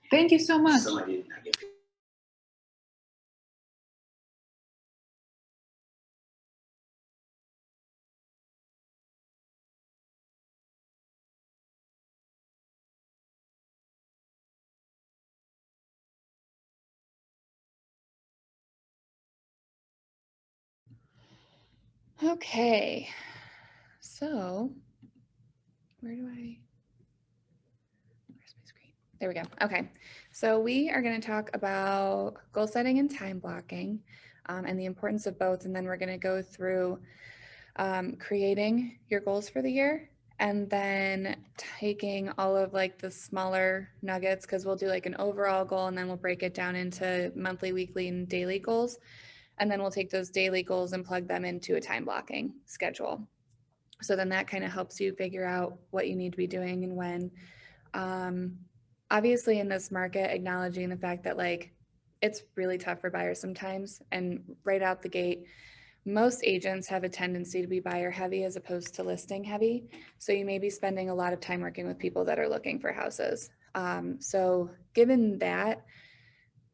Thank you so much. Okay, so where's my screen? There we go. Okay, so we are going to talk about goal setting and time blocking and the importance of both, and then we're going to go through creating your goals for the year and then taking all of like the smaller nuggets, because we'll do like an overall goal and then we'll break it down into monthly, weekly, and daily goals. And then we'll take those daily goals and plug them into a time blocking schedule. So then that kind of helps you figure out what you need to be doing and when. Obviously in this market, acknowledging the fact that like it's really tough for buyers sometimes, and right out the gate, most agents have a tendency to be buyer heavy as opposed to listing heavy. So you may be spending a lot of time working with people that are looking for houses. So given that,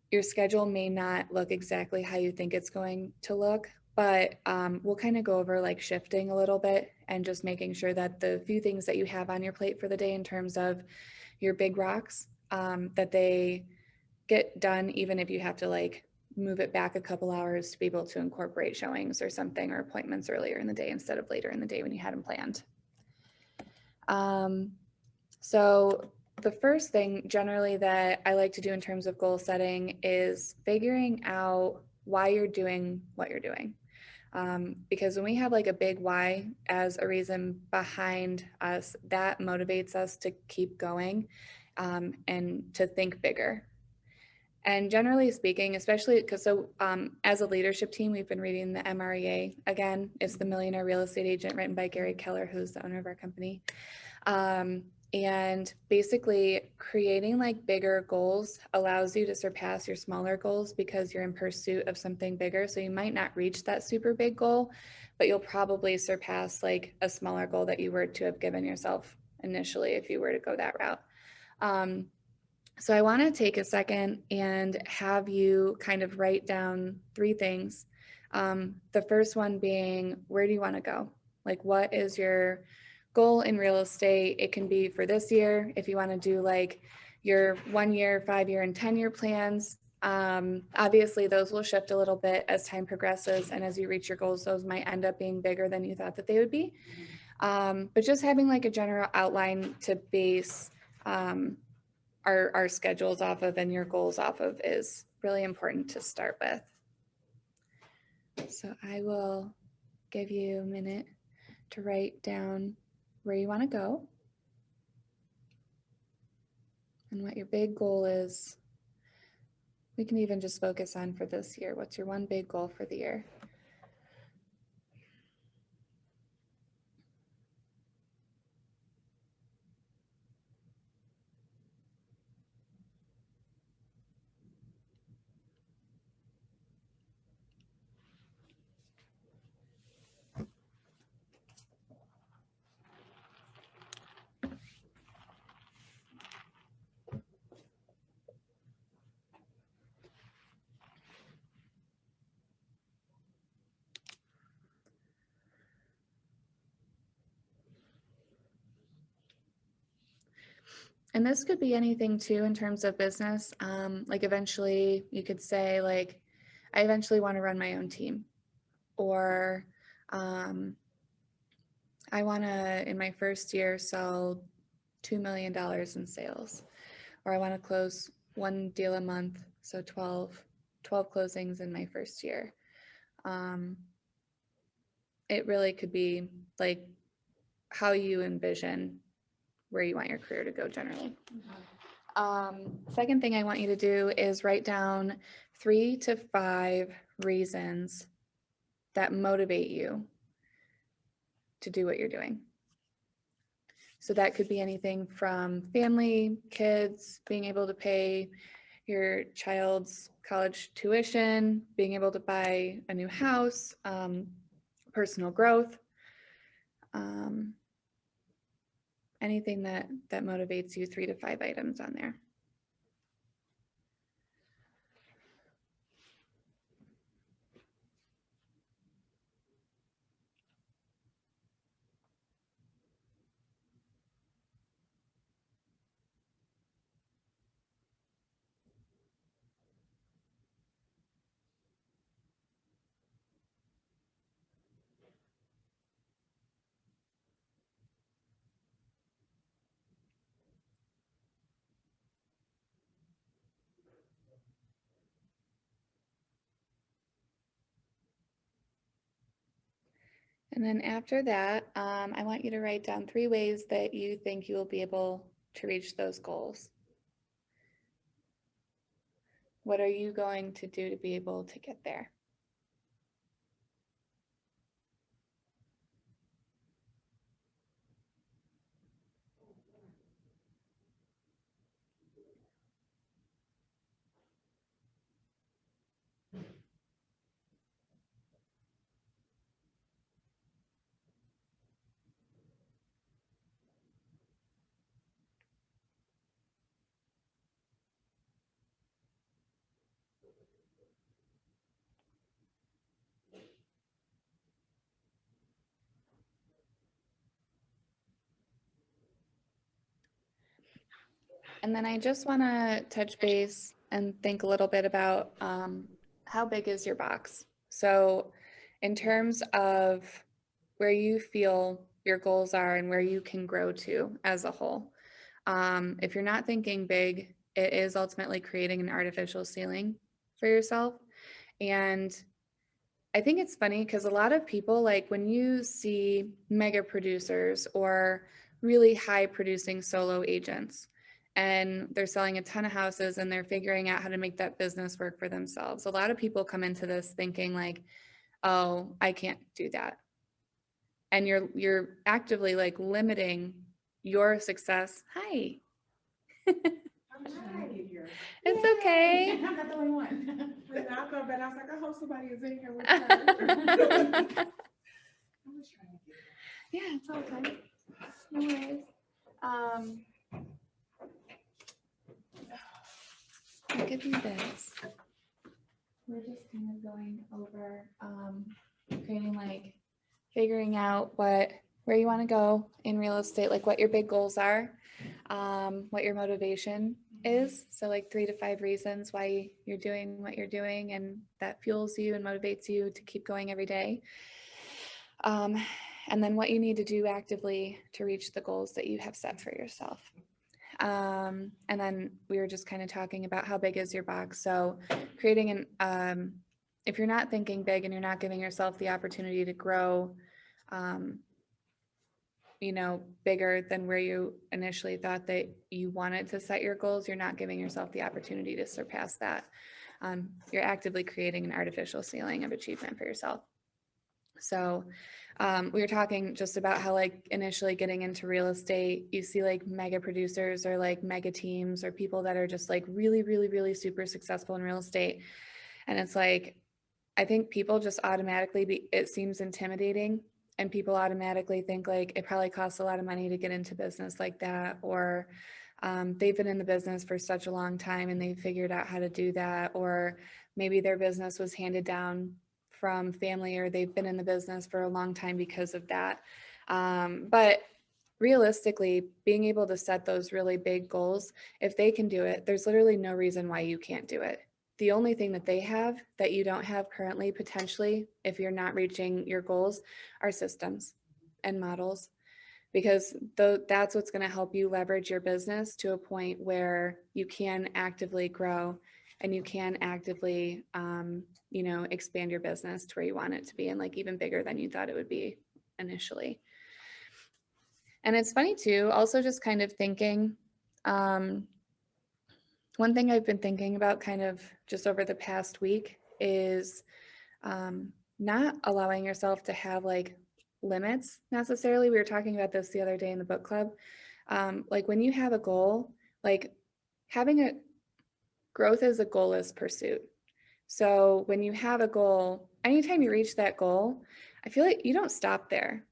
your schedule may not look exactly how you think it's going to look, but we'll kind of go over like shifting a little bit and just making sure that the few things that you have on your plate for the day in terms of your big rocks, that they get done, even if you have to like move it back a couple hours to be able to incorporate showings or something, or appointments earlier in the day instead of later in the day when you had them planned. So the first thing generally that I like to do in terms of goal setting is figuring out why you're doing what you're doing. Because when we have like a big why as a reason behind us, that motivates us to keep going and to think bigger. And generally speaking, especially because as a leadership team, we've been reading the MREA again. It's the Millionaire Real Estate Agent, written by Gary Keller, who's the owner of our company. And basically creating like bigger goals allows you to surpass your smaller goals because you're in pursuit of something bigger. So you might not reach that super big goal, but you'll probably surpass like a smaller goal that you were to have given yourself initially if you were to go that route. So I want to take a second and have you kind of write down 3 things. The first one being, where do you want to go? Like, what is your goal in real estate? It can be for this year. If you want to do like your 1 year, 5 year, and 10-year plans, obviously those will shift a little bit as time progresses. And as you reach your goals, those might end up being bigger than you thought that they would be. But just having like a general outline to base our schedules off of and your goals off of is really important to start with. So I will give you a minute to write down where you want to go and what your big goal is. We can even just focus on for this year. What's your one big goal for the year? And this could be anything too in terms of business. Like eventually you could say like, I eventually want to run my own team, or I want to, in my first year, sell $2 million in sales, or I want to close 1 deal a month. So 12 closings in my first year. It really could be like how you envision where you want your career to go generally. Second thing I want you to do is write down 3 to 5 reasons that motivate you to do what you're doing. So that could be anything from family, kids, being able to pay your child's college tuition, being able to buy a new house, personal growth, anything that motivates you, 3 to 5 items on there. And then after that, I want you to write down 3 ways that you think you will be able to reach those goals. What are you going to do to be able to get there? And then I just want to touch base and think a little bit about how big is your box? So in terms of where you feel your goals are and where you can grow to as a whole. If you're not thinking big, it is ultimately creating an artificial ceiling for yourself. And I think it's funny because a lot of people, like when you see mega producers or really high producing solo agents, and they're selling a ton of houses and they're figuring out how to make that business work for themselves. A lot of people come into this thinking like, oh, I can't do that. And you're actively like limiting your success. Hi. I'm trying to get here. It's okay. I'm not the only one. I felt bad. I was like, I hope somebody is in here with her. I was trying to get here. Yeah, it's all good. No worries. I'll give you this. We're just kind of going over creating like figuring out where you want to go in real estate, like what your big goals are, what your motivation is. So like 3 to 5 reasons why you're doing what you're doing and that fuels you and motivates you to keep going every day. And then what you need to do actively to reach the goals that you have set for yourself. And then we were just kind of talking about how big is your box. So creating if you're not thinking big and you're not giving yourself the opportunity to grow, bigger than where you initially thought that you wanted to set your goals, you're not giving yourself the opportunity to surpass that. You're actively creating an artificial ceiling of achievement for yourself. So we were talking just about how like initially getting into real estate, you see like mega producers or like mega teams or people that are just like really, really, really super successful in real estate. And it's like, I think people just automatically, it seems intimidating and people automatically think like it probably costs a lot of money to get into business like that, or they've been in the business for such a long time and they figured out how to do that, or maybe their business was handed down from family or they've been in the business for a long time because of that. But realistically, being able to set those really big goals, if they can do it, there's literally no reason why you can't do it. The only thing that they have that you don't have currently, potentially, if you're not reaching your goals, are systems and models, because that's what's going to help you leverage your business to a point where you can actively grow and you can actively, expand your business to where you want it to be and like even bigger than you thought it would be initially. And it's funny too, also just kind of thinking, one thing I've been thinking about kind of just over the past week is not allowing yourself to have like limits necessarily. We were talking about this the other day in the book club. Like when you have a goal, like having a growth is a goalless pursuit. So when you have a goal, anytime you reach that goal, I feel like you don't stop there.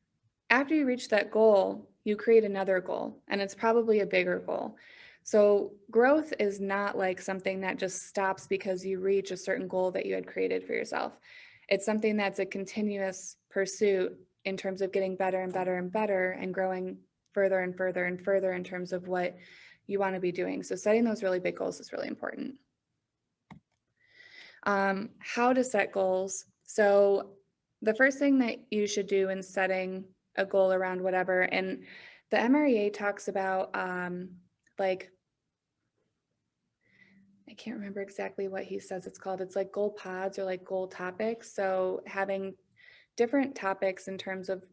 After you reach that goal, you create another goal, and it's probably a bigger goal. So growth is not like something that just stops because you reach a certain goal that you had created for yourself. It's something that's a continuous pursuit in terms of getting better and better and better and growing further and further and further in terms of what you want to be doing. So setting those really big goals is really important. How to set goals. So the first thing that you should do in setting a goal around whatever, and the MREA talks about like, I can't remember exactly what he says it's called. It's like goal pods or like goal topics. So having different topics in terms of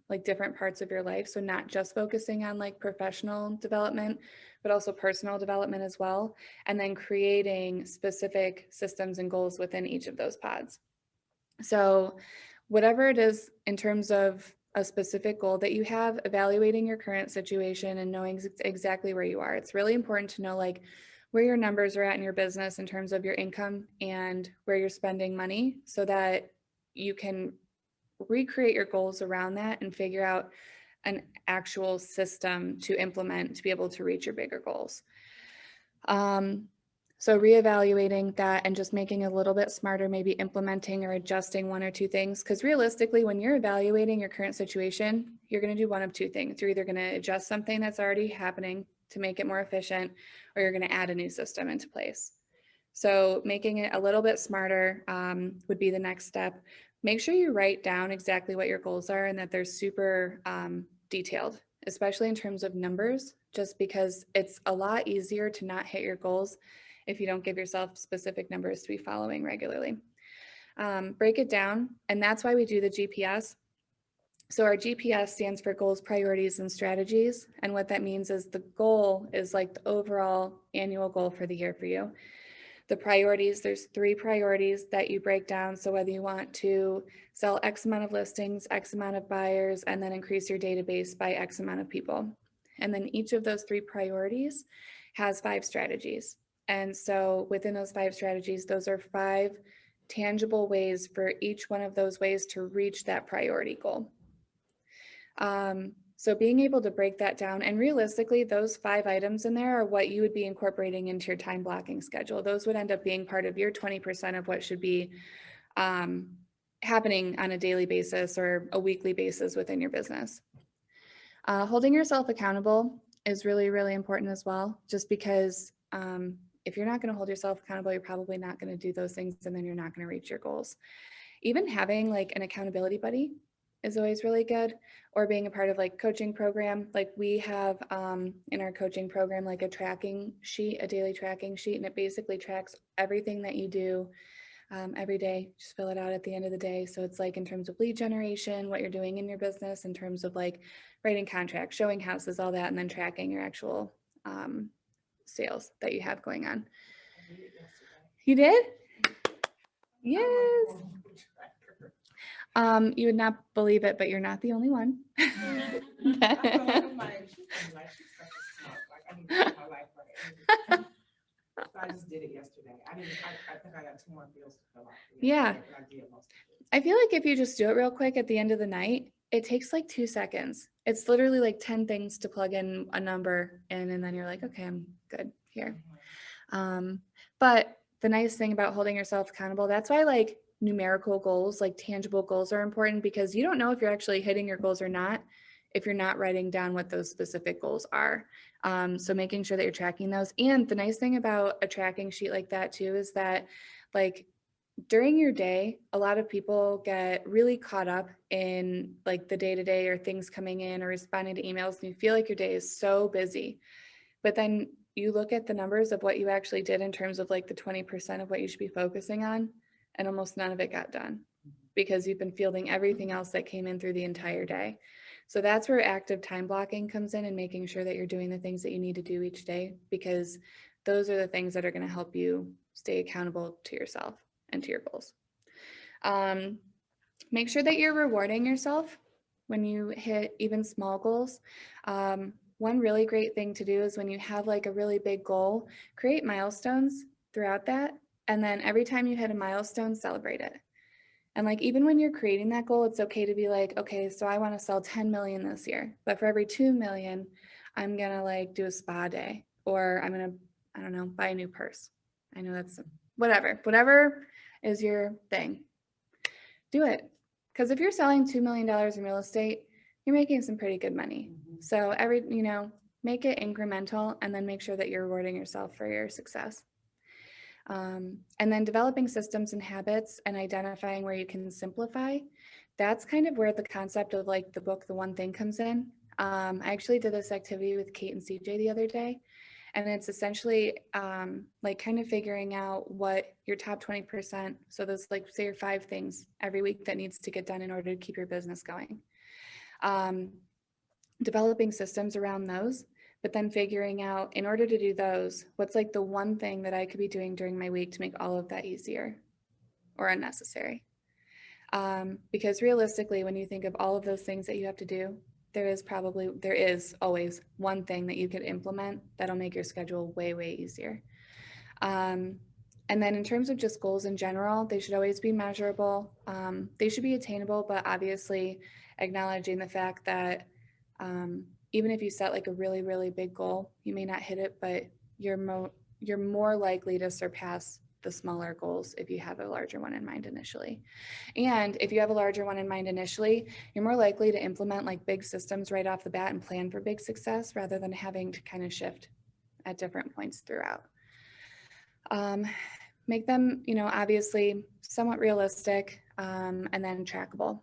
like different parts of your life. So not just focusing on like professional development, but also personal development as well. And then creating specific systems and goals within each of those pods. So whatever it is in terms of a specific goal that you have, evaluating your current situation and knowing exactly where you are. It's really important to know like where your numbers are at in your business in terms of your income and where you're spending money so that you can recreate your goals around that and figure out an actual system to implement to be able to reach your bigger goals. So reevaluating that and just making a little bit smarter, maybe implementing or adjusting one or two things. Because realistically, when you're evaluating your current situation, you're going to do one of two things. You're either going to adjust something that's already happening to make it more efficient, or you're going to add a new system into place. So making it a little bit smarter would be the next step. Make sure you write down exactly what your goals are and that they're super detailed, especially in terms of numbers, just because it's a lot easier to not hit your goals if you don't give yourself specific numbers to be following regularly. Break it down, and that's why we do the GPS. So our GPS stands for goals, priorities, and strategies. And what that means is the goal is like the overall annual goal for the year for you. The priorities, there's 3 priorities that you break down. So whether you want to sell X amount of listings, X amount of buyers, and then increase your database by X amount of people. And then each of those 3 priorities has 5 strategies. And so within those 5 strategies, those are 5 tangible ways for each one of those ways to reach that priority goal. So being able to break that down, and realistically, those 5 items in there are what you would be incorporating into your time blocking schedule. Those would end up being part of your 20% of what should be happening on a daily basis or a weekly basis within your business. Holding yourself accountable is really, really important as well, just because if you're not going to hold yourself accountable, you're probably not going to do those things, and then you're not going to reach your goals. Even having like an accountability buddy is always really good, or being a part of like coaching program. Like we have in our coaching program, like a tracking sheet, a daily tracking sheet, and it basically tracks everything that you do every day. Just fill it out at the end of the day. So it's like in terms of lead generation, what you're doing in your business, in terms of like writing contracts, showing houses, all that, and then tracking your actual sales that you have going on. I did it yesterday. You did? I'm Yes. a horrible tracker. You would not believe it, but you're not the only one. I feel like I'm like, she's such a smart. Like I need to put my life right. So I just did it yesterday. I think I got 2 more bills to fill out. Yeah. But I did most of it. I feel like if you just do it real quick at the end of the night, it takes like 2 seconds. It's literally like 10 things to plug in a number in, and then you're like, okay, I'm good here. But the nice thing about holding yourself accountable, that's why like numerical goals, like tangible goals are important, because you don't know if you're actually hitting your goals or not if you're not writing down what those specific goals are. So making sure that you're tracking those. And the nice thing about a tracking sheet like that too is that like during your day, a lot of people get really caught up in like the day-to-day or things coming in or responding to emails, and you feel like your day is so busy. But then you look at the numbers of what you actually did in terms of like the 20% of what you should be focusing on, and almost none of it got done because you've been fielding everything else that came in through the entire day. So that's where active time blocking comes in, and making sure that you're doing the things that you need to do each day, because those are the things that are going to help you stay accountable to yourself and to your goals. Make sure that you're rewarding yourself when you hit even small goals. One really great thing to do is when you have like a really big goal, create milestones throughout that. And then every time you hit a milestone, celebrate it. And like, even when you're creating that goal, it's okay to be like, okay, so I want to sell 10 million this year, but for every 2 million, I'm going to like do a spa day, or I'm going to, I don't know, buy a new purse. I know that's whatever is your thing, do it. Because if you're selling $2 million in real estate, you're making some pretty good money. So make it incremental, and then make sure that you're rewarding yourself for your success. And then developing systems and habits and identifying where you can simplify. That's kind of where the concept of like the book, The One Thing, comes in. I actually did this activity with Kate and CJ the other day, and it's essentially like kind of figuring out what your top 20%, so those like say your 5 things every week that needs to get done in order to keep your business going. Developing systems around those, but then figuring out, in order to do those, what's like the one thing that I could be doing during my week to make all of that easier or unnecessary. Because realistically, when you think of all of those things that you have to do, there is always one thing that you could implement that'll make your schedule way, way easier. And then in terms of just goals in general, they should always be measurable. They should be attainable, but obviously acknowledging the fact that even if you set like a really, really big goal, you may not hit it, but you're more likely to surpass the smaller goals if you have a larger one in mind initially. And if you have a larger one in mind initially, you're more likely to implement like big systems right off the bat and plan for big success, rather than having to kind of shift at different points throughout. Make them, obviously somewhat realistic, and then trackable.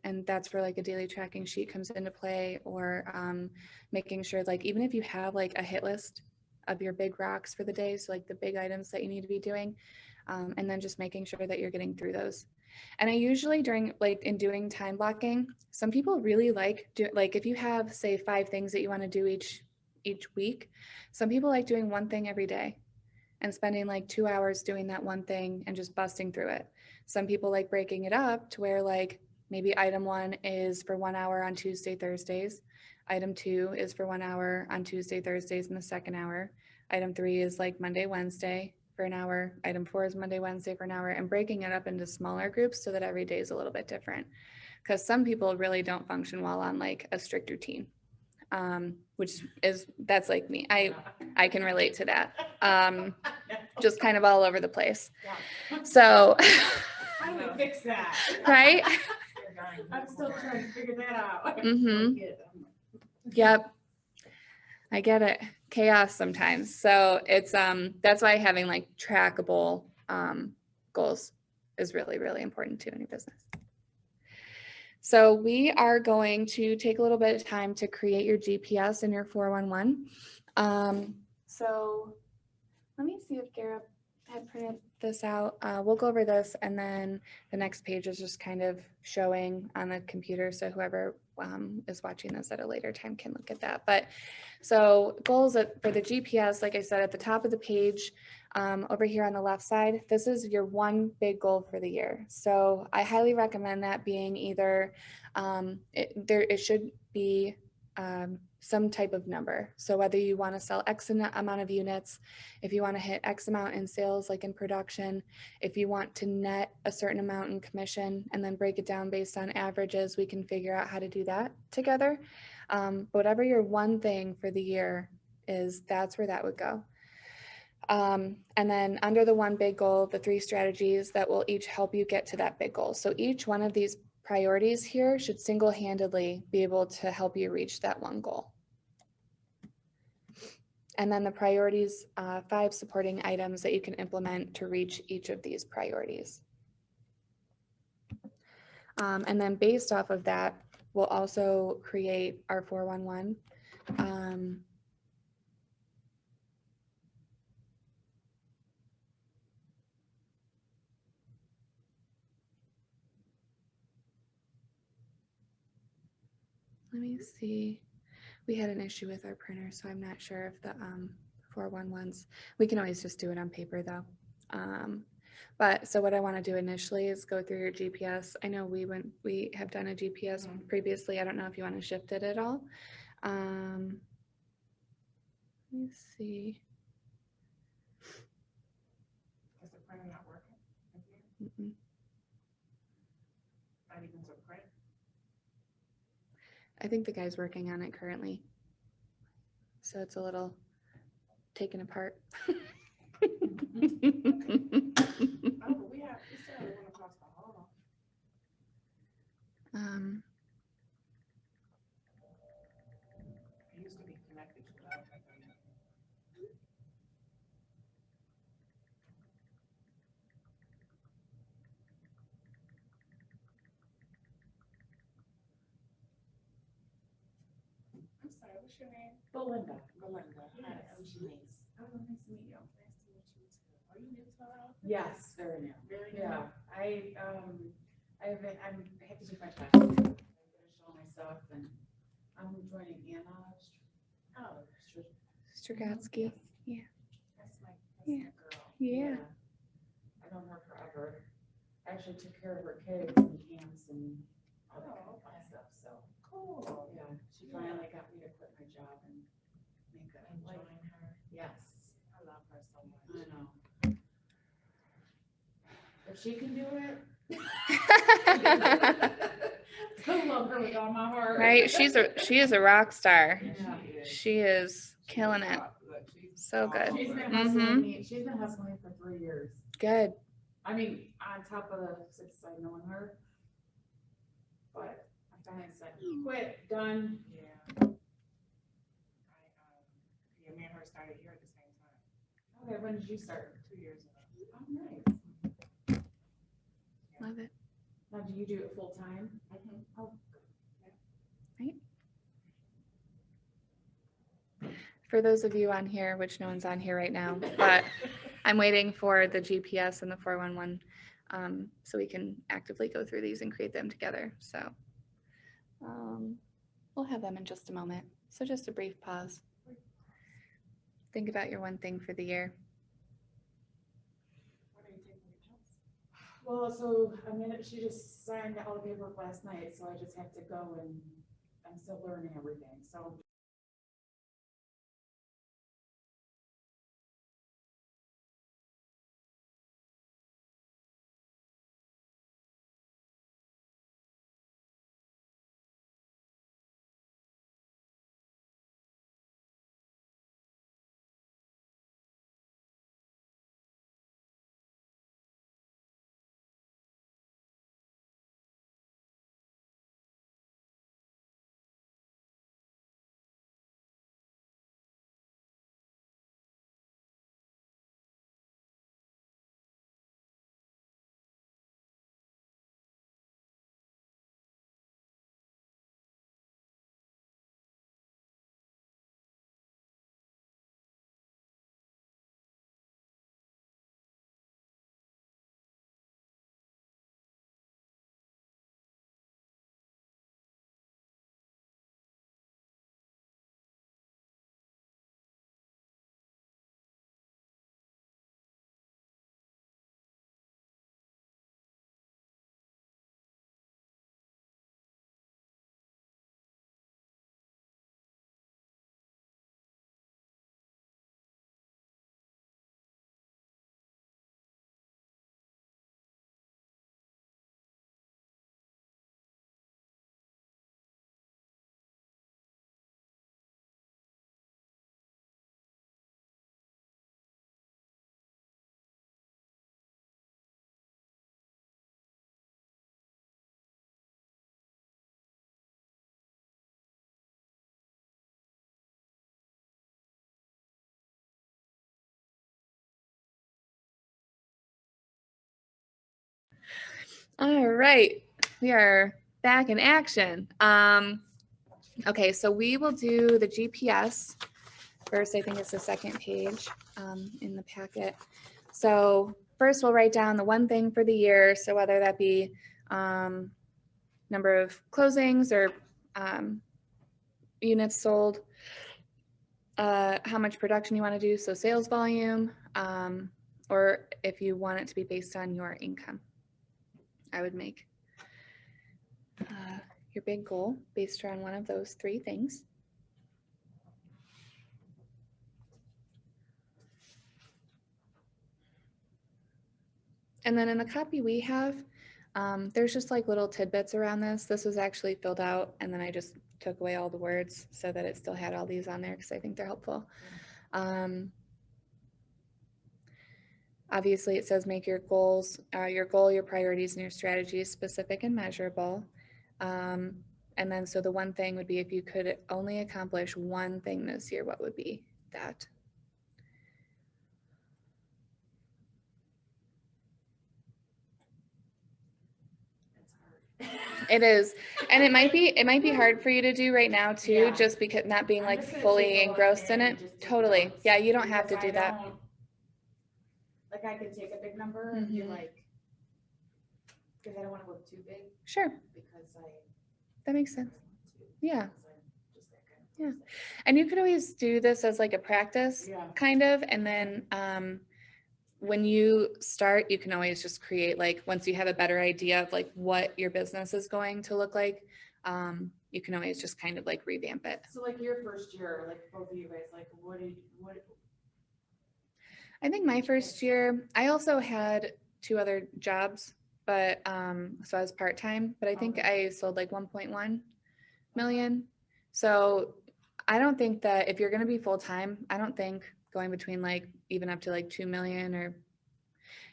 And that's where like a daily tracking sheet comes into play, or making sure, like, even if you have like a hit list of your big rocks for the day, so like the big items that you need to be doing, and then just making sure that you're getting through those. And I usually in doing time blocking, some people really like if you have say 5 things that you want to do each week, some people like doing one thing every day and spending like 2 hours doing that one thing and just busting through it. Some people like breaking it up to where like maybe item 1 is for 1 hour on Tuesday, Thursdays. Item 2 is for 1 hour on Tuesday, Thursdays in the second hour. Item 3 is like Monday, Wednesday for an hour. Item 4 is Monday, Wednesday for an hour, and breaking it up into smaller groups so that every day is a little bit different. Because some people really don't function well on like a strict routine, that's like me. I can relate to that. Just kind of all over the place. So How do we fix that? Right? I'm still trying to figure that out. Mm-hmm. Yep. I get it. Chaos sometimes. So it's that's why having like trackable goals is really, really important too in your business. So we are going to take a little bit of time to create your GPS and your 411. So let me see if Garrett had printed this out. We'll go over this, and then the next page is just kind of showing on the computer, so whoever is watching this at a later time can look at that. But so goals for the GPS, like I said, at the top of the page, over here on the left side, this is your one big goal for the year. So I highly recommend that being either, it should be some type of number. So whether you want to sell X amount of units, if you want to hit X amount in sales, like in production, if you want to net a certain amount in commission and then break it down based on averages, we can figure out how to do that together. But whatever your one thing for the year is, that's where that would go. And then under the one big goal, the 3 strategies that will each help you get to that big goal. So each one of these priorities here should single-handedly be able to help you reach that one goal. And then the priorities, 5 supporting items that you can implement to reach each of these priorities. And then based off of that, we'll also create our 411. Let me see. We had an issue with our printer, so I'm not sure if the 411s, we can always just do it on paper though. But so what I want to do initially is go through your GPS. I know we have done a GPS previously. I don't know if you want to shift it at all. Let me see. Mm-mm. Not even to print. I think the guy's working on it currently. So it's a little taken apart. Oh, but we still have one across the hall. um, It used to be connected to that. I'm sorry, what's your name? Belinda. Belinda. Hi, Yes. I'm Shanice. Oh, nice to meet you. Nice to meet you too. Are you new to our office? Yes, very new. Very new? Yeah, I have to take my test. I'm gonna show my stuff and I'm joining Anna. Oh, Strugatsky. Yeah. that's my Yeah. girl. Yeah. I know her forever. I actually took care of her kids and camps and all that kind of fun stuff, so. Cool. Yeah, she finally got me to quit my job and make a And life. join her. Yes, I love her so much. I know. If she can do it. I love her with all my heart. Right? She is a rock star. Yeah. She is killing it. So good. She's been Mhm. hustling me. She's been hustling me for 3 years. Good. I mean, on top of the 6 I knowing her. But I finally said, quit, done. Yeah. Yeah, me and her started here at the same time, Okay, when did you start? 2 years ago. Oh, nice. Love it. Now, do you do it full time? Oh, For those of you on here, which no one's on here right now, but I'm waiting for the GPS and the 411 so we can actively go through these and create them together. So we'll have them in just a moment. So just a brief pause. Think about your one thing for the year. What are you taking your test? well, so she just signed all the paperwork last night, so I just have to go and I'm still learning everything, so. All right, we are back in action. Okay, so we will do the GPS first. I think it's the second page in the packet. So first we'll write down the one thing for the year. So whether that be number of closings or units sold, how much production you want to do, so sales volume, or if you want it to be based on your income. I would make your big goal based around one of those 3 things. And then in the copy we have, there's just like little tidbits around this. This was actually filled out and then I just took away all the words so that it still had all these on there because I think they're helpful. Obviously it says make your goals, your goal, your priorities, and your strategies specific and measurable. And then so the one thing would be if you could only accomplish one thing this year, what would be that? That's hard. It is, and it might be hard for you to do right now too, Yeah. just because not being I'm like just gonna fully take a lot engrossed in in it. and just take Totally, notes, yeah, you don't have to because do I that. don't- Like I could take a big number and be Mhm. like, because I don't want to look too big Sure, because I. that makes sense. Yeah. Because I'm just that kind of Yeah. person. And you could always do this as like a practice, Yeah. kind of, and then when you start, you can always just create like once you have a better idea of like what your business is going to look like, you can always just kind of like revamp it. So like your first year, like both of you guys, like what? I think my first year, I also had 2 other jobs, but so I was part-time, but I think Okay. I sold like 1.1 million. So I don't think that if you're going to be full-time, I don't think going between like even up to like 2 million, or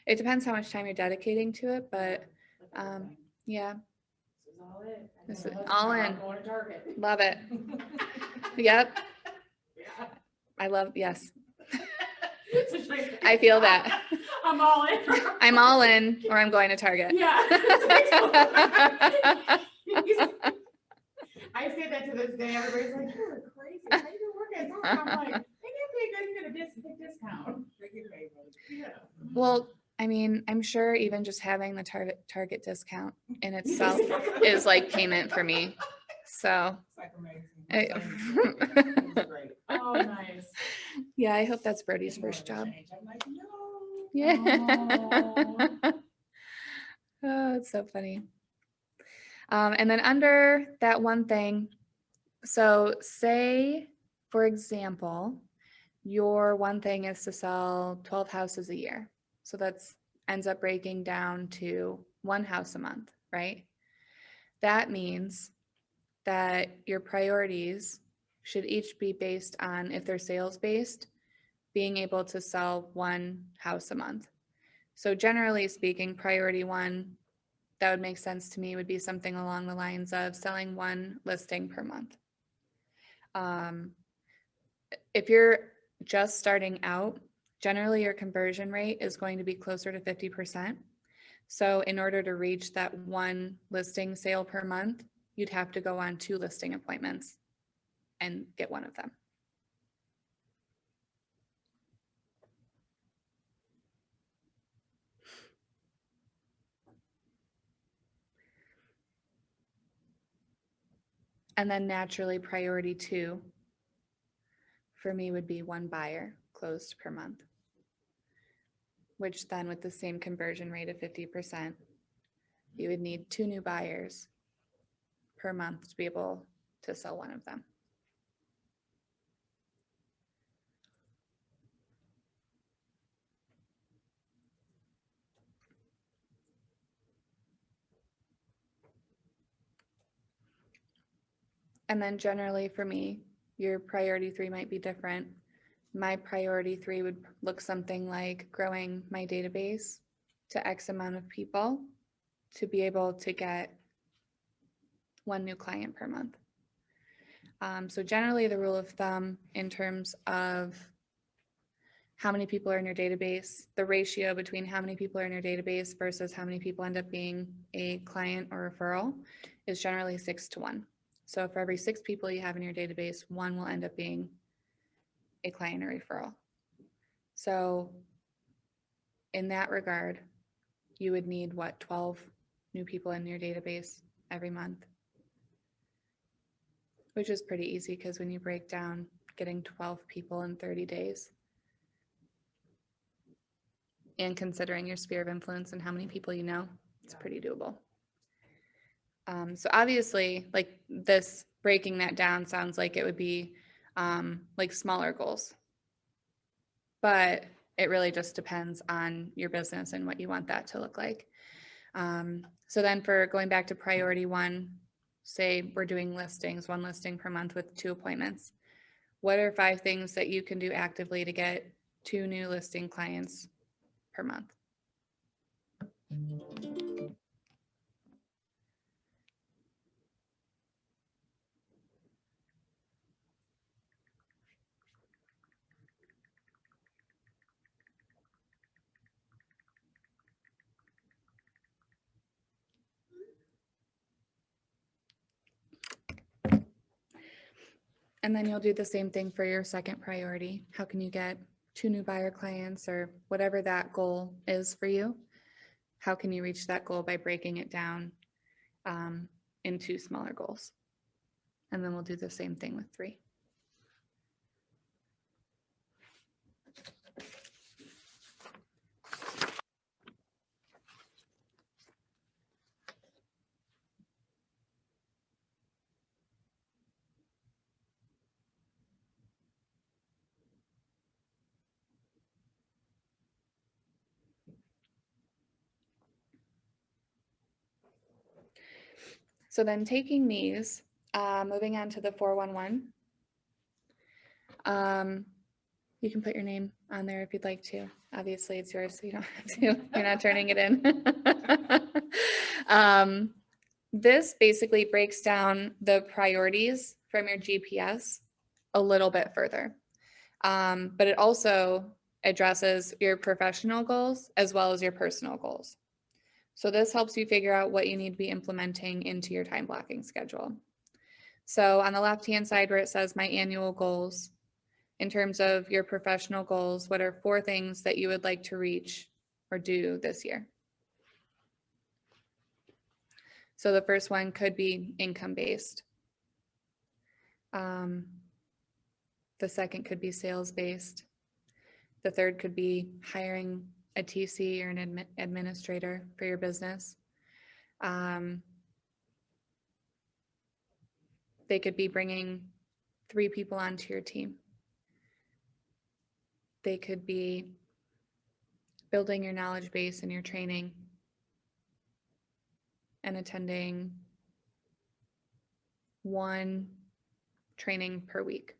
it depends how much time you're dedicating to it, but yeah, This is all it. This is all in. I'm going to Target. love it. Yep, Yeah. I love, yes, So should say, I feel that. I'm all in. I'm all in, or I'm going to Target. Yeah. I say that to this day. Everybody's like, "You're crazy. How you gonna work at Target?" I'm like, "They get paid. They get a big discount. They get paid." Yeah. Well, I mean, I'm sure even just having the Target discount in itself is like payment for me. So It's like amazing. I- It was great. Oh, nice. yeah, I hope that's Brody's Didn't first want job. to change. I'm like, no. Yeah. Oh, it's so funny. And then under that one thing, so say, for example, your one thing is to sell 12 houses a year. So that's ends up breaking down to 1 house a month, right? That means that your priorities should each be based on, if they're sales based, being able to sell 1 house a month. So generally speaking, priority 1, that would make sense to me, would be something along the lines of selling 1 listing per month. If you're just starting out, generally your conversion rate is going to be closer to 50%. So in order to reach that 1 listing sale per month, you'd have to go on 2 listing appointments and get 1 of them. And then naturally priority 2 for me would be 1 buyer closed per month, which then with the same conversion rate of 50%, you would need 2 new buyers per month to be able to sell 1 of them. And then generally for me, your priority 3 might be different. My priority 3 would look something like growing my database to X amount of people to be able to get 1 new client per month. So generally the rule of thumb in terms of how many people are in your database, the ratio between how many people are in your database versus how many people end up being a client or referral is generally 6 to 1. So for every 6 people you have in your database, 1 will end up being a client or referral. So in that regard, you would need 12 new people in your database every month, which is pretty easy because when you break down getting 12 people in 30 days and considering your sphere of influence and how many people you know, it's pretty doable. So obviously, like this, breaking that down sounds like it would be like smaller goals. But It really just depends on your business and what you want that to look like. So then for going back to priority one, say we're doing listings, 1 listing per month with 2 appointments. What are 5 things that you can do actively to get 2 new listing clients per month? And then you'll do the same thing for your second priority. How can you get 2 new buyer clients or whatever that goal is for you? How can you reach that goal by breaking it down into smaller goals? And then we'll do the same thing with 3. So then taking these, moving on to the 411. You can put your name on there if you'd like to. Obviously, it's yours, so you don't have to. You're not turning it in. This basically breaks down the priorities from your GPS a little bit further. But it also addresses your professional goals as well as your personal goals. So this helps you figure out what you need to be implementing into your time blocking schedule. So on the left-hand side where it says my annual goals, in terms of your professional goals, what are 4 things that you would like to reach or do this year? So the first one could be income-based. The second could be sales-based. The third could be hiring a TC or an administrator for your business. They could be bringing 3 people onto your team. They could be building your knowledge base and your training and attending 1 training per week.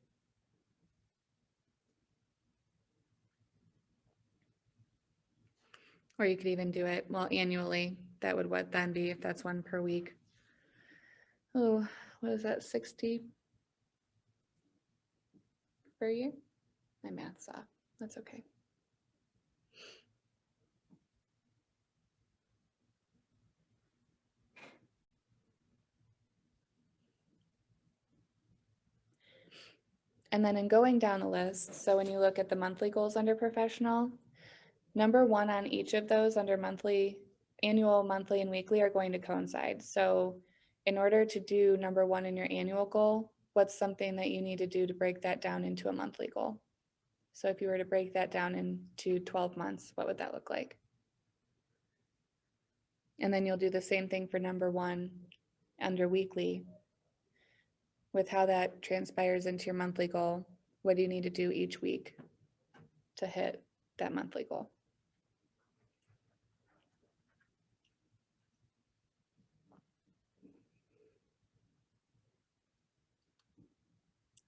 Or you could even do it, well, annually. That would what then be if that's 1 per week. Oh, what is that, 60 per year? My math's off. That's okay. And then in going down the list, so when you look at the monthly goals under professional, number 1 on each of those under monthly, annual, monthly, and weekly are going to coincide. So in order to do number 1 in your annual goal, what's something that you need to do to break that down into a monthly goal? So if you were to break that down into 12 months, what would that look like? And then you'll do the same thing for number 1 under weekly. With how that transpires into your monthly goal, what do you need to do each week to hit that monthly goal?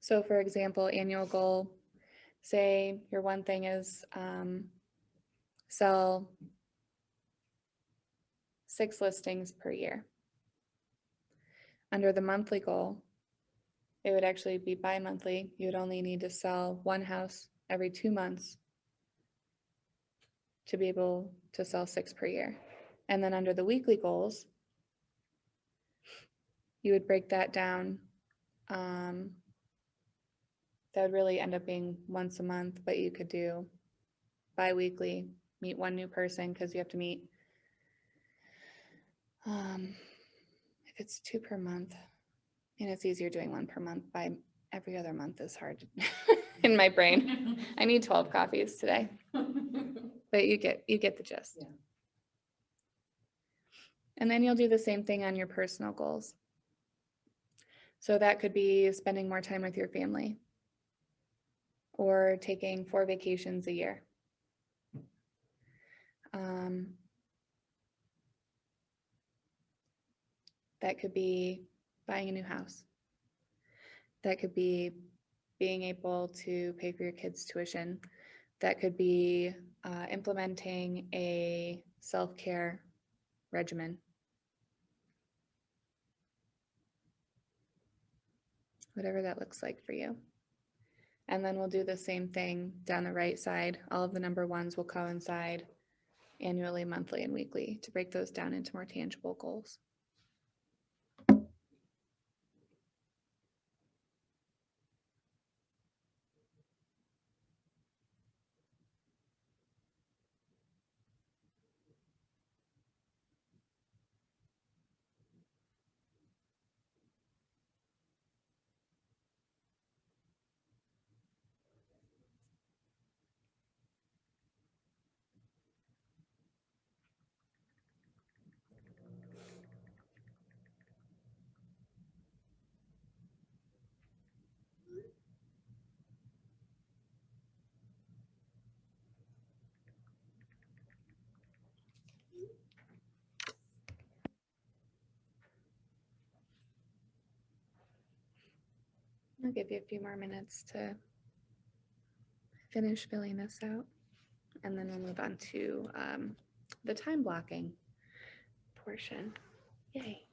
So for example, annual goal, say your one thing is sell 6 listings per year. Under the monthly goal, it would actually be bi-monthly. You would only need to sell 1 house every 2 months to be able to sell 6 per year. And then under the weekly goals, you would break that down. That would really end up being once a month, but you could do bi-weekly, meet 1 new person because you have to meet, if it's 2 per month, and it's easier doing 1 per month. By every other month is hard in my brain. I need 12 coffees today, but you get the gist. Yeah. And then you'll do the same thing on your personal goals. So that could be spending more time with your family or taking 4 vacations a year. That could be buying a new house. That could be being able to pay for your kids' tuition. That could be implementing a self-care regimen. Whatever that looks like for you. And then we'll do the same thing down the right side. All of the number ones will coincide annually, monthly, and weekly to break those down into more tangible goals. I'll give you a few more minutes to finish filling this out, and then we'll move on to the time blocking portion. Yay.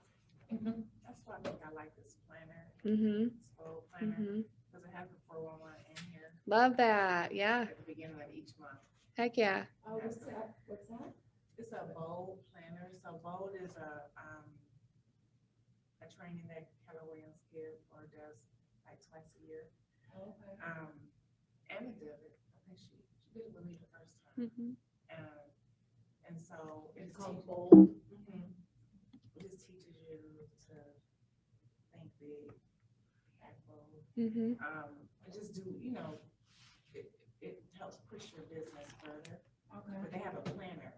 That's why I think I like this planner, Mm-hmm. this whole planner, Mm-hmm. because it has the 411 in here Love that. Yeah. at the beginning of each month. Heck yeah. Oh, what's that? What's that? It's a bold planner. So bold is a training that Keller Williams gives or does like twice a year. Okay. Anna did it. I think she did it with me the first time. Mm-hmm. And so It's it's called bold. bold. This teaches you to think big, act bold. Mm-hmm. And just do, it helps push your business further. Okay. But they have a planner.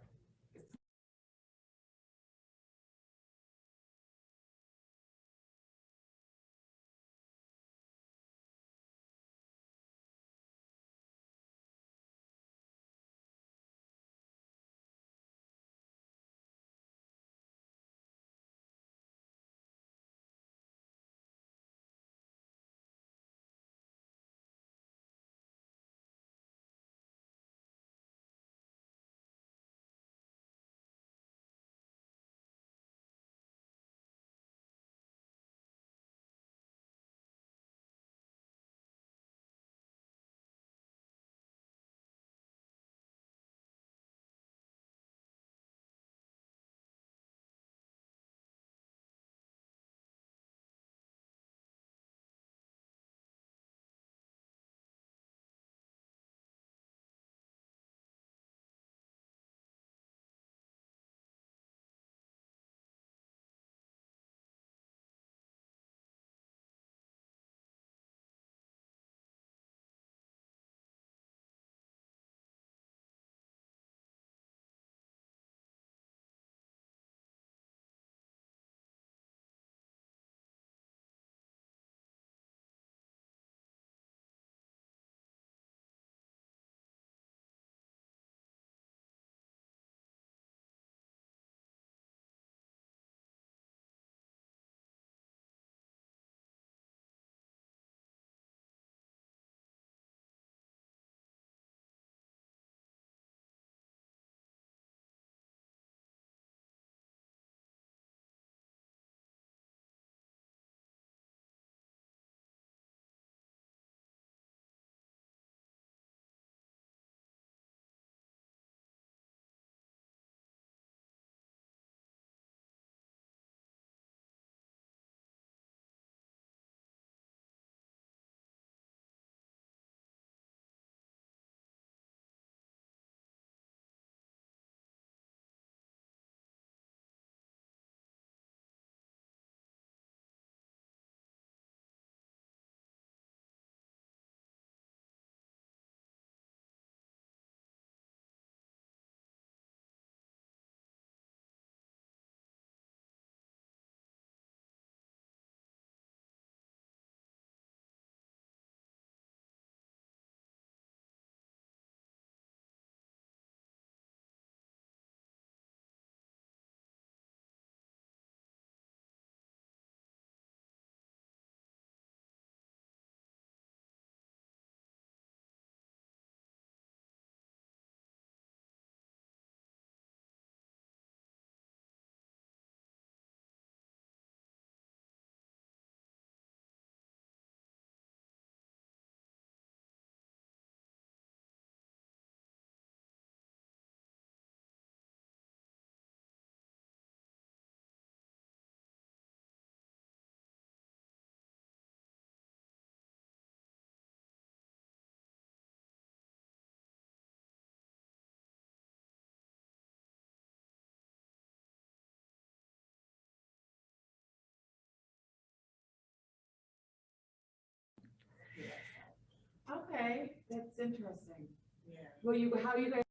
Okay, that's interesting. Yeah. Well, how you guys?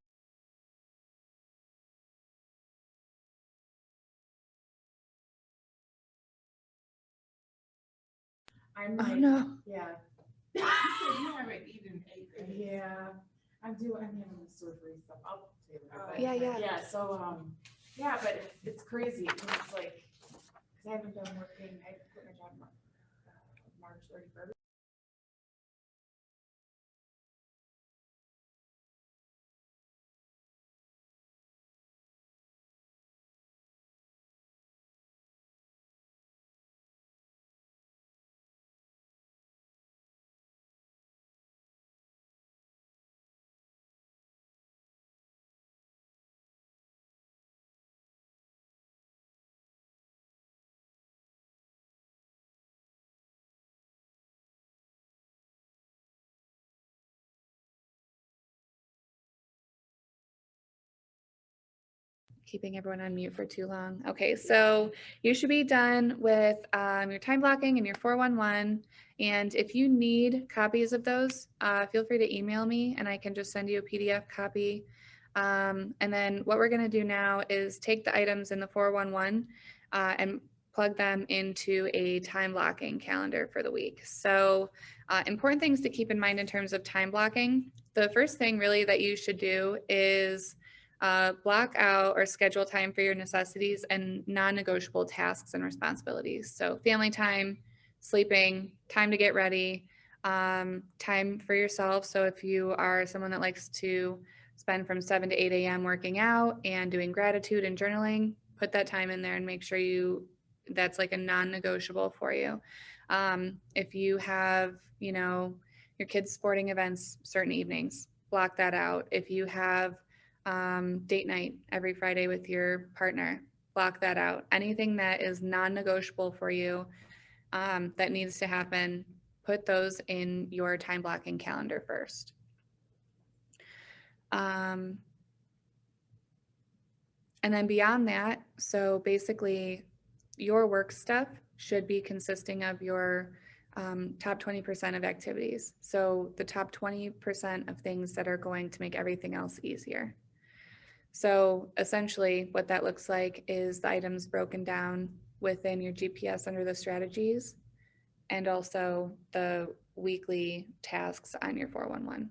I'm Oh like, no. yeah, You said you haven't eaten 8 days. yeah, I'm having the surgery stuff. I'll tell you about it. Yeah, yeah. Yeah, so, yeah, but it's crazy, 'cause it's like, cause I haven't been working, I quit my job March 31st. Keeping everyone on mute for too long. Okay, so you should be done with your time blocking and your 411. And if you need copies of those, feel free to email me and I can just send you a PDF copy. And then what we're going to do now is take the items in the 411 and plug them into a time blocking calendar for the week. So important things to keep in mind in terms of time blocking. The first thing really that you should do is block out or schedule time for your necessities and non-negotiable tasks and responsibilities. So family time, sleeping, time to get ready, time for yourself. So if you are someone that likes to spend from 7 to 8 a.m. working out and doing gratitude and journaling, put that time in there and make sure that's like a non-negotiable for you. If you have, your kids' sporting events certain evenings, block that out. If you have date night every Friday with your partner, block that out. Anything that is non-negotiable for you that needs to happen, put those in your time blocking calendar first. And then beyond that, so basically your work stuff should be consisting of your top 20% of activities. So the top 20% of things that are going to make everything else easier. So essentially what that looks like is the items broken down within your GPS under the strategies and also the weekly tasks on your 411.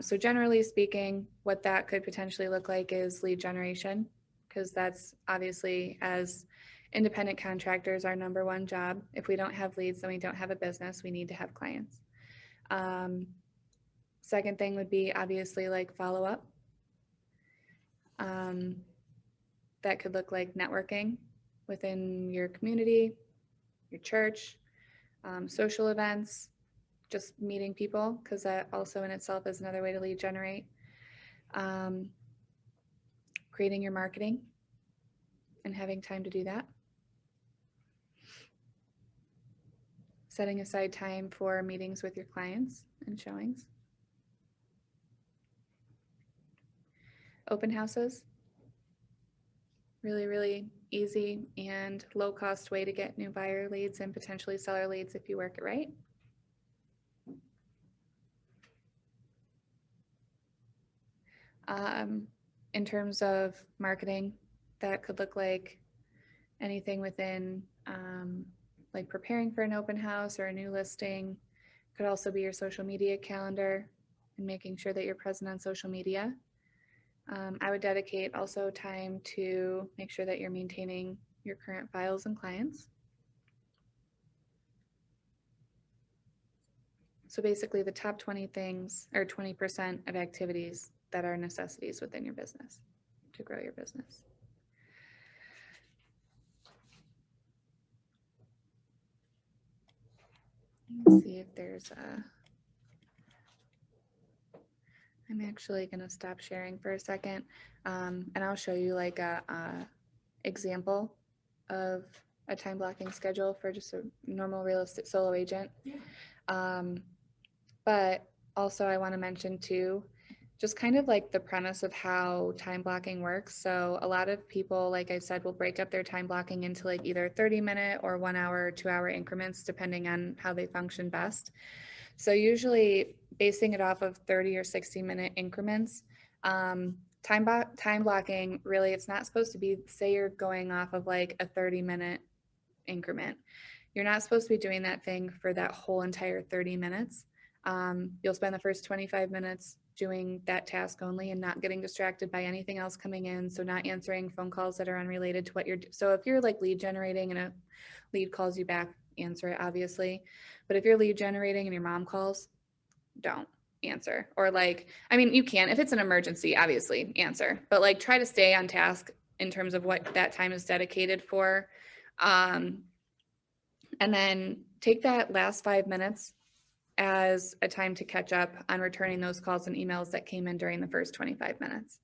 So generally speaking, what that could potentially look like is lead generation, because that's obviously as independent contractors, our number one job. If we don't have leads, then we don't have a business. We need to have clients. Second thing would be obviously like follow-up. That could look like networking within your community, your church, social events, just meeting people, because that also in itself is another way to lead generate. Creating your marketing and having time to do that. Setting aside time for meetings with your clients and showings. Open houses. Really, really easy and low cost way to get new buyer leads and potentially seller leads if you work it right. In terms of marketing, that could look like anything within like preparing for an open house or a new listing. Could also be your social media calendar and making sure that you're present on social media. I would dedicate also time to make sure that you're maintaining your current files and clients. So basically the top 20 things or 20% of activities that are necessities within your business to grow your business. Let's see if there's a, I'm actually going to stop sharing for a second and I'll show you like a example of a time blocking schedule for just a normal real estate solo agent. Yeah. But also I want to mention too, just kind of like the premise of how time blocking works. So a lot of people, like I said, will break up their time blocking into like either 30-minute or 1 hour or 2 hour increments, depending on how they function best. So usually basing it off of 30 or 60-minute increments. Time blocking, really, it's not supposed to be, say you're going off of like a 30-minute increment. You're not supposed to be doing that thing for that whole entire 30 minutes. You'll spend the first 25 minutes doing that task only and not getting distracted by anything else coming in. So not answering phone calls that are unrelated to what you're doing. So if you're like lead generating and a lead calls you back, answer it, obviously. But if you're lead generating and your mom calls, don't answer. Or like, I mean, you can, if it's an emergency, obviously answer, but like try to stay on task in terms of what that time is dedicated for. And then take that last 5 minutes as a time to catch up on returning those calls and emails that came in during the first 25 minutes.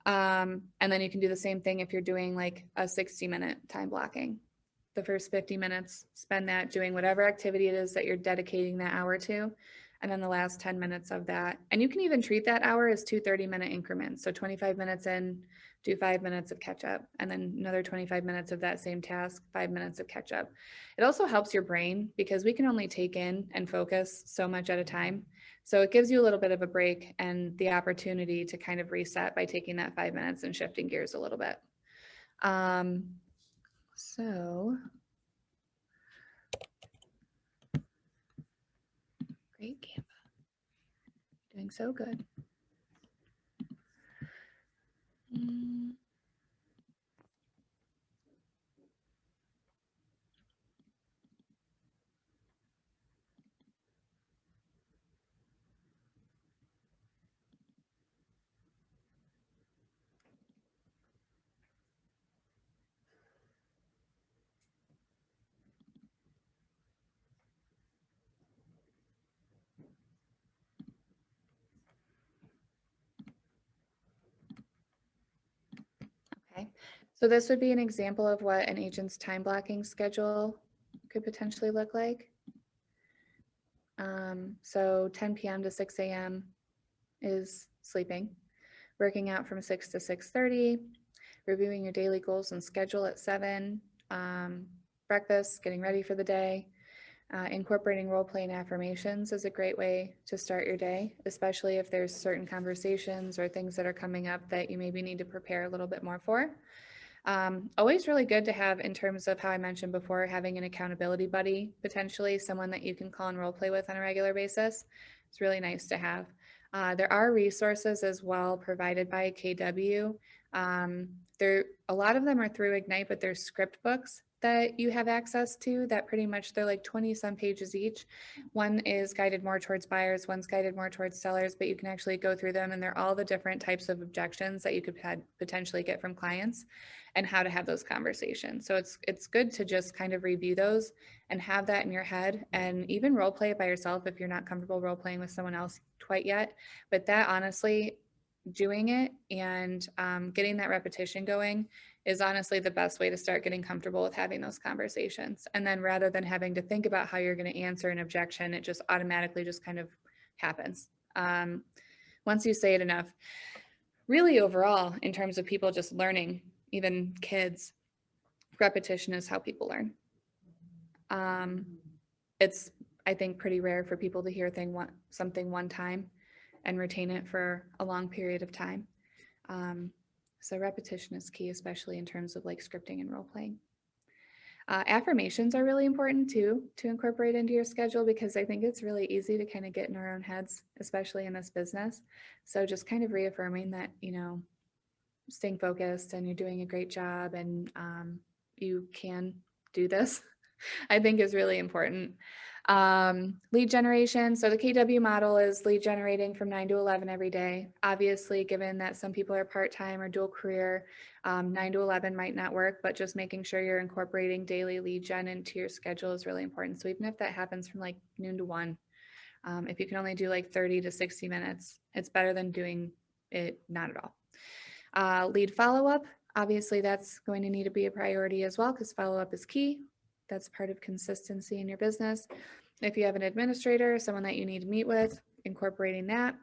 And then you can do the same thing if you're doing like a 60-minute time blocking. The first 50 minutes, spend that doing whatever activity it is that you're dedicating that hour to. And then the last 10 minutes of that. And you can even treat that hour as 2 30-minute increments. So 25 minutes in, do 5 minutes of catch up, and then another 25 minutes of that same task, 5 minutes of catch up. It also helps your brain because we can only take in and focus so much at a time. So it gives you a little bit of a break and the opportunity to kind of reset by taking that 5 minutes and shifting gears a little bit. So great, Canva. Doing so good. Okay, so this would be an example of what an agent's time blocking schedule could potentially look like. So 10 p.m. to 6 a.m. is sleeping, working out from 6 to 6:30, reviewing your daily goals and schedule at 7, breakfast, getting ready for the day. Incorporating role play and affirmations is a great way to start your day, especially if there's certain conversations or things that are coming up that you maybe need to prepare a little bit more for. Always really good to have, in terms of how I mentioned before, having an accountability buddy, potentially someone that you can call and role play with on a regular basis. It's really nice to have. There are resources as well provided by KW. A lot of them are through Ignite, but there's script books that you have access to that pretty much, they're like 20 some pages each. One is guided more towards buyers, one's guided more towards sellers, but you can actually go through them and they're all the different types of objections that you could potentially get from clients and how to have those conversations. So it's good to just kind of review those and have that in your head, and even role play it by yourself if you're not comfortable role playing with someone else quite yet. But that, honestly, doing it and getting that repetition going is honestly the best way to start getting comfortable with having those conversations. And then rather than having to think about how you're going to answer an objection, it just automatically just kind of happens. Once you say it enough, really overall, in terms of people just learning, even kids, repetition is how people learn. It's, I think, pretty rare for people to hear something one time and retain it for a long period of time. So repetition is key, especially in terms of like scripting and role playing. Affirmations are really important too, to incorporate into your schedule, because I think it's really easy to kind of get in our own heads, especially in this business. So just kind of reaffirming that, you know, staying focused and you're doing a great job and you can do this, I think is really important. Lead generation. So the KW model is lead generating from 9 to 11 every day. Obviously, given that some people are part-time or dual career, 9 to 11 might not work, but just making sure you're incorporating daily lead gen into your schedule is really important. So even if that happens from like noon to 1, if you can only do like 30 to 60 minutes, it's better than doing it not at all. Lead follow-up. Obviously, that's going to need to be a priority as well, because follow-up is key. That's part of consistency in your business. If you have an administrator, someone that you need to meet with, incorporating that.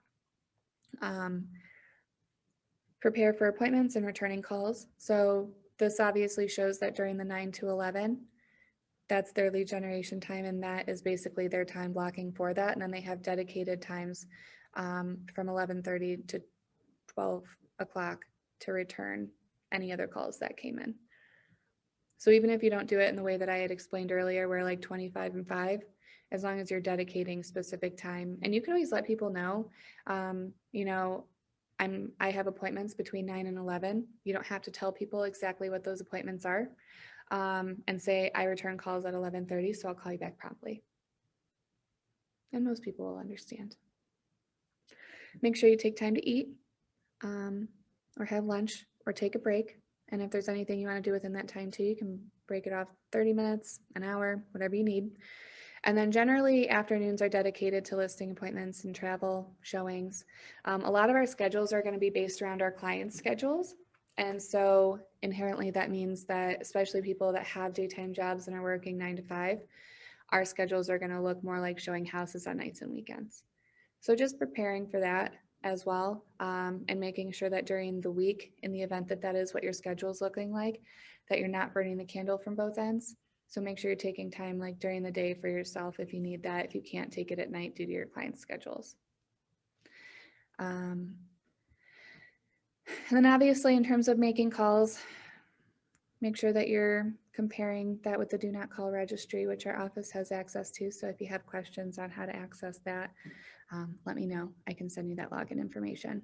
Prepare for appointments and returning calls. So this obviously shows that during the 9 to 11, that's their lead generation time, and that is basically their time blocking for that. And then they have dedicated times from 11:30 to 12 o'clock to return any other calls that came in. So even if you don't do it in the way that I had explained earlier, where like 25 and 5, as long as you're dedicating specific time, and you can always let people know, you know, I have appointments between 9 and 11. You don't have to tell people exactly what those appointments are, and say I return calls at 11:30, so I'll call you back promptly. And most people will understand. Make sure you take time to eat, or have lunch, or take a break. And if there's anything you want to do within that time too, you can break it off 30 minutes, an hour, whatever you need. And then generally afternoons are dedicated to listing appointments and travel showings. A lot of our schedules are going to be based around our clients' schedules. And so inherently that means that especially people that have daytime jobs and are working 9 to 5, our schedules are going to look more like showing houses on nights and weekends. So just preparing for that as well, and making sure that during the week, in the event that that is what your schedule is looking like, that you're not burning the candle from both ends. So make sure you're taking time like during the day for yourself if you need that, if you can't take it at night due to your clients' schedules. And then obviously in terms of making calls, make sure that you're comparing that with the do not call registry, which our office has access to. So if you have questions on how to access that, let me know. I can send you that login information.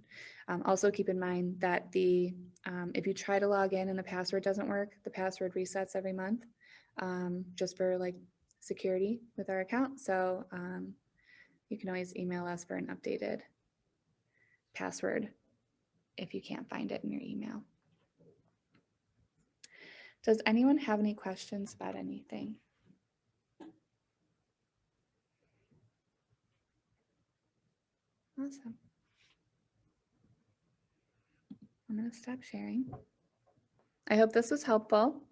Also keep in mind that if you try to log in and the password doesn't work, the password resets every month, just for like security with our account. So you can always email us for an updated password if you can't find it in your email. Does anyone have any questions about anything? Awesome. I'm going to stop sharing. I hope this was helpful.